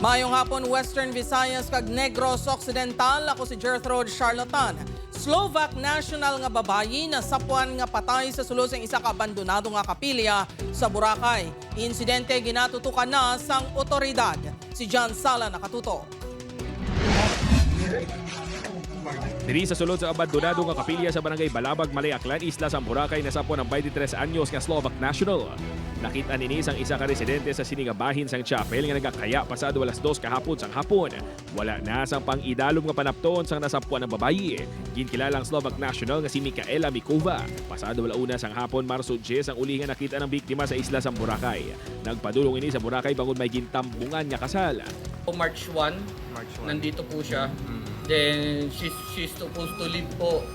Mayong hapon, Western Visayas kag Negros Occidental. Ako si Gertrude Charlatan. Slovak national nga babayi na sapuan nga patay sa sulod sang isa ka abandonado nga kapilya sa Boracay. Insidente ginatutukan na sang otoridad. Si John Sala nakatuto. Diri sa sulod sa abandonado nga kapilya sa barangay Balabag, Malay, Aklan, Isla sa Boracay nasapuan ng 23 anyos nga Slovak national. Nakita nini sang isa ka residente sa siningabahin sang chapel nga nagakaya pasado alas 2 kahapon sang hapon. Wala na sang pang-idalom nga panapton sang nasapuan ng babayi. Ginkilalang Slovak national nga si Mikaela Mikova. Pasado alauna sang hapon Marso 10 ang uli nga nakita ng biktima sa isla sang Boracay. Nagpadulong ini sa Boracay bangod may gintambungan nga kasal. March 1, nandito po siya. Then she's supposed to leave po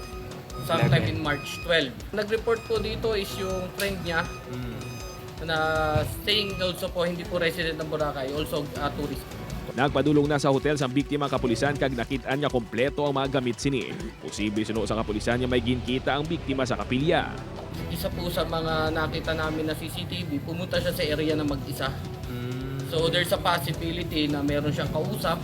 sometime in March 12. Nag-report po dito is yung friend niya na staying also po, hindi po resident ng Boracay, also tourist. Nagpadulong na sa hotel sang biktima ang kapulisan kag nakitaan niya kompleto ang mga gamit sini. Posible suno sa kapulisan niya may ginkita ang biktima sa kapilya. Isa po sa mga nakita namin na CCTV, pumunta siya sa area na mag-isa. So there's a possibility na meron siyang kausap,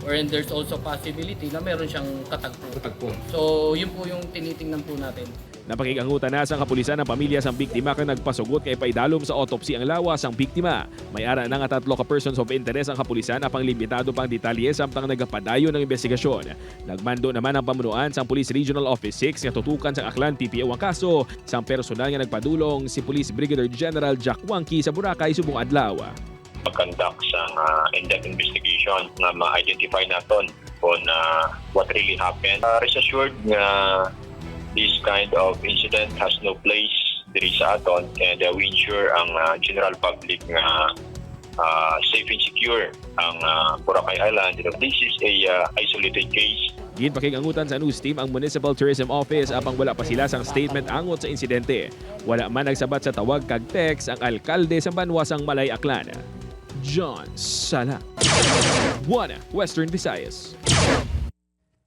or there's also possibility na meron siyang katagpo. So yun po yung tinitingnan po natin. Napakigangutan na sa kapulisan ng pamilya sang biktima kang nagpasugot kay paidalom sa autopsy ang lawas sang biktima. May ara na nga 3 ka persons of interest ang kapulisan apang limitado pang detalye samtang nagapadayon ng investigasyon. Nagmando naman ang pamunuan sang Police Regional Office 6 nga tutukan sang Aklan PPO ang kaso sang personal nga nagpadulong si Police Brigadier General Jack Wangki sa Boracay subong adlaw. Conduct sa in-depth investigation na ma-identify natin kung what really happened. Rest assured nga this kind of incident has no place diri sa aton and we ensure ang general public nga safe and secure ang Boracay Island. This is a isolated case. Ginpakigangutan sa news team ang Municipal Tourism Office apang wala pa sila sang statement angot sa insidente. Wala man nagsabat sa tawag kag text ang alkalde sa banwasang Malay, Aklan. John Sala, One Western Visayas.